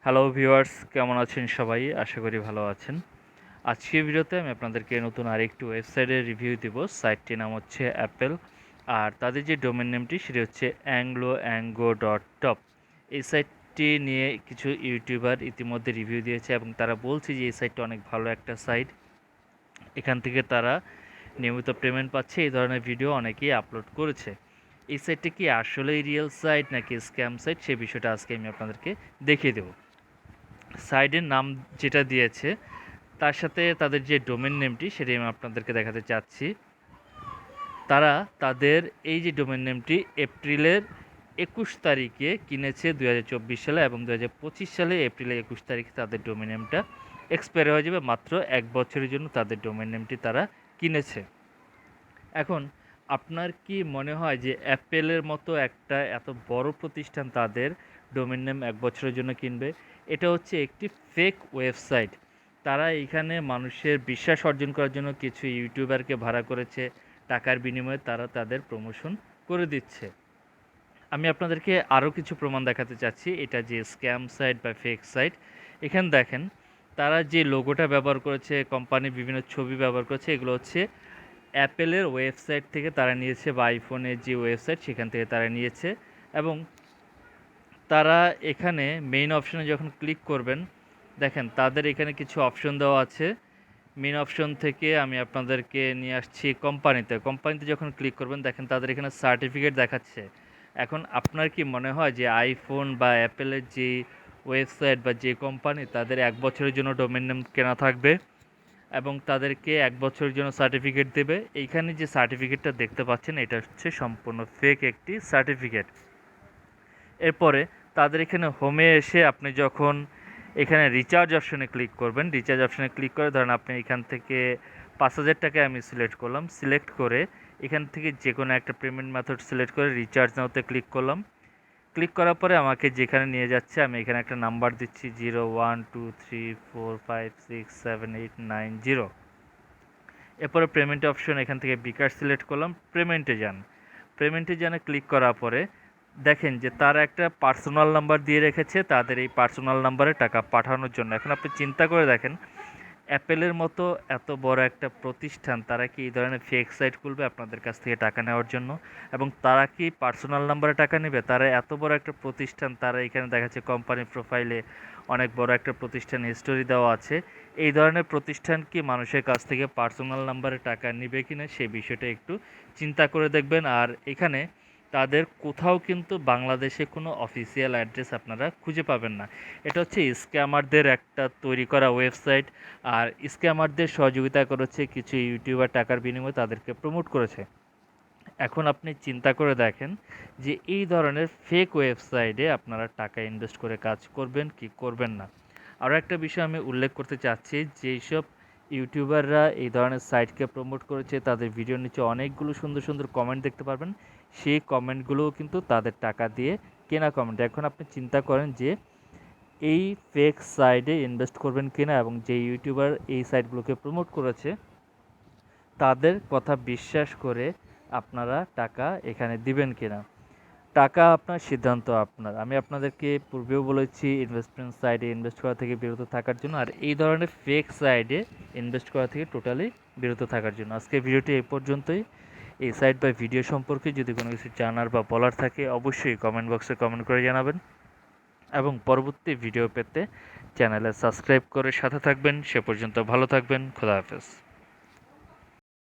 Hello viewers, কেমন আছেন সবাই? আশা করি ভালো আছেন। আজকের ভিডিওতে আমি আপনাদেরকে নতুন আরেকটি ওয়েবসাইটের রিভিউ দিব। সাইটটির নাম হচ্ছে অ্যাপেল। আর তাদের যে ডোমেন নেমটি সেটি হচ্ছে angloango.top। এই সাইটটি নিয়ে কিছু ইউটিউবার ইতিমধ্যে রিভিউ দিয়েছে এবং তারা বলছে যে এই সাইটটা অনেক ভালো একটা সাইট। এখান থেকে তারা নিয়মিত পেমেন্ট পাচ্ছে, এই ধরনের ভিডিও অনেকেই আপলোড করেছে। এই সাইটটা কি আসলেই রিয়েল সাইট নাকি স্ক্যাম সাইট, সে বিষয়টা আজকে আমি আপনাদেরকে দেখিয়ে দেবো। সাইটের নাম যেটা দিয়েছে তার সাথে তাদের যে ডোমেন নেমটি সেটি আমি আপনাদেরকে দেখাতে চাচ্ছি। তারা তাদের এই যে ডোমেন নেমটি এপ্রিলের 21 তারিখে কিনেছে 2024 সালে, এবং 2025 সালে এপ্রিলের 21 তারিখে তাদের ডোমেন নেমটা এক্সপায়ার হয়ে যাবে। মাত্র 1 বছরের জন্য তাদের ডোমেন নেমটি তারা কিনেছে। এখন আপনার কি মনে হয় যে অ্যাপেলের মতো একটা এত বড় প্রতিষ্ঠান তাদের ডোমেন নেম 1 বছরের জন্য কিনবে? এটা হচ্ছে একটি ফেক ওয়েবসাইট। তারা এখানে মানুষের বিশ্বাস অর্জন করার জন্য কিছু ইউটিউবারকে ভাড়া করেছে, টাকার বিনিময়ে তারা তাদের প্রমোশন করে দিচ্ছে। আমি আপনাদেরকে আরও কিছু প্রমাণ দেখাতে চাচ্ছি এটা যে স্ক্যাম সাইট বা ফেক সাইট। এখানে দেখেন, তারা যে লোগোটা ব্যবহার করেছে, কোম্পানির বিভিন্ন ছবি ব্যবহার করেছে, এগুলো হচ্ছে অ্যাপেলের ওয়েবসাইট থেকে তারা নিয়েছে, বা আইফোনের যে ওয়েবসাইট সেখান থেকে তারা নিয়েছে। এবং তারা এখানে মেইন অপশনে যখন ক্লিক করবেন, দেখেন তাদের এখানে কিছু অপশন দেওয়া আছে। মেইন অপশন থেকে আমি আপনাদেরকে নিয়ে আসছি কোম্পানিতে যখন ক্লিক করবেন, দেখেন তাদের এখানে সার্টিফিকেট দেখাচ্ছে। এখন আপনার কি মনে হয় যে আইফোন বা অ্যাপেলের যে ওয়েবসাইট বা যে কোম্পানি, তাদের 1 বছরের জন্য ডোমেন নেম কেনা থাকবে এবং তাদেরকে 1 বছরের জন্য সার্টিফিকেট দেবে? এইখানে যে সার্টিফিকেটটা দেখতে পাচ্ছেন এটা হচ্ছে সম্পূর্ণ ফেক একটি সার্টিফিকেট। এরপরে তাদের এখানে হোমে এসে আপনি যখন এখানে রিচার্জ অপশনে ক্লিক করবেন, রিচার্জ অপশনে ক্লিক করে ধরেন আপনি এখান থেকে 5,000 টাকা আমি সিলেক্ট করলাম, সিলেক্ট করে এখান থেকে যে কোনো একটা পেমেন্ট মেথড সিলেক্ট করে রিচার্জ নাওতে ক্লিক করলাম। ক্লিক করার পরে আমাকে যেখানে নিয়ে যাচ্ছে, আমি এখানে একটা নাম্বার দিচ্ছি 0123456789 এরপরে পেমেন্ট অপশন, এখান থেকে বিকাশ সিলেক্ট করলাম, পেমেন্টে যান। পেমেন্টে জানে ক্লিক করার পরে দেখেন যে তারা একটা পার্সোনাল নাম্বার দিয়ে রেখেছে তাদের এই পার্সোনাল নাম্বারে টাকা পাঠানোর জন্য। এখন আপনি চিন্তা করে দেখেন, অ্যাপেলের মতো এত বড় একটা প্রতিষ্ঠান তারা কি এই ধরনের ফেক সাইট খুলবে আপনাদের কাছ থেকে টাকা নেওয়ার জন্য? এবং তারা কি পার্সোনাল নাম্বারে টাকা নেবে? তারা এত বড় একটা প্রতিষ্ঠান, তারা এখানে দেখাচ্ছে কোম্পানি প্রোফাইলে অনেক বড় একটা প্রতিষ্ঠান হিস্টোরি দেওয়া আছে। এই ধরনের প্রতিষ্ঠান কি মানুষের কাছ থেকে পার্সোনাল নাম্বারে টাকা নেবে কিনা সেই বিষয়টা একটু চিন্তা করে দেখবেন। আর এখানে তাদের কোথাও কিন্তু বাংলাদেশে কোনো অফিসিয়াল অ্যাড্রেস আপনারা খুঁজে পাবেন না। এটা হচ্ছে স্ক্যামারদের একটা তৈরি করা ওয়েবসাইট। আর স্ক্যামারদের সহযোগিতা করেছে কিছু ইউটিউবার, টাকার বিনিময়ে তাদেরকে প্রমোট করেছে। এখন আপনি চিন্তা করে দেখেন যে এই ধরনের ফেক ওয়েবসাইটে আপনারা টাকা ইনভেস্ট করে কাজ করবেন কি করবেন না। আরও একটা বিষয় আমি উল্লেখ করতে চাচ্ছি, যেসব ইউটিউবাররা এই ধরনের সাইটকে প্রমোট করেছে তাদের ভিডিওর নিচে অনেকগুলো সুন্দর সুন্দর কমেন্ট দেখতে পারবেন। সেই কমেন্টগুলোও কিন্তু তাদের টাকা দিয়ে কেনা কমেন্ট। এখন আপনি চিন্তা করেন যে এই ফেক সাইটে ইনভেস্ট করবেন কিনা, এবং যে ইউটিউবার এই সাইটগুলোকে প্রমোট করেছে তাদের কথা বিশ্বাস করে আপনারা টাকা এখানে দিবেন কিনা। টাকা আপনার, সিদ্ধান্ত আপনার। আমি আপনাদেরকে পূর্বেও বলেছি ইনভেস্টমেন্ট সাইটে ইনভেস্ট করা থেকে বিরত থাকার জন্য, আর এই ধরনের ফেক সাইটে ইনভেস্ট করা থেকে টোটালি বিরত থাকার জন্য। আজকে ভিডিওটি এই পর্যন্তই। এই সাইট বা ভিডিও সম্পর্কে যদি কোনো কিছু জানার বা বলার থাকে অবশ্যই কমেন্ট বক্সে কমেন্ট করে জানাবেন, এবং পরবর্তী ভিডিও পেতে চ্যানেলে সাবস্ক্রাইব করে সাথে থাকবেন। সে পর্যন্ত ভালো থাকবেন। খোদা হাফেজ।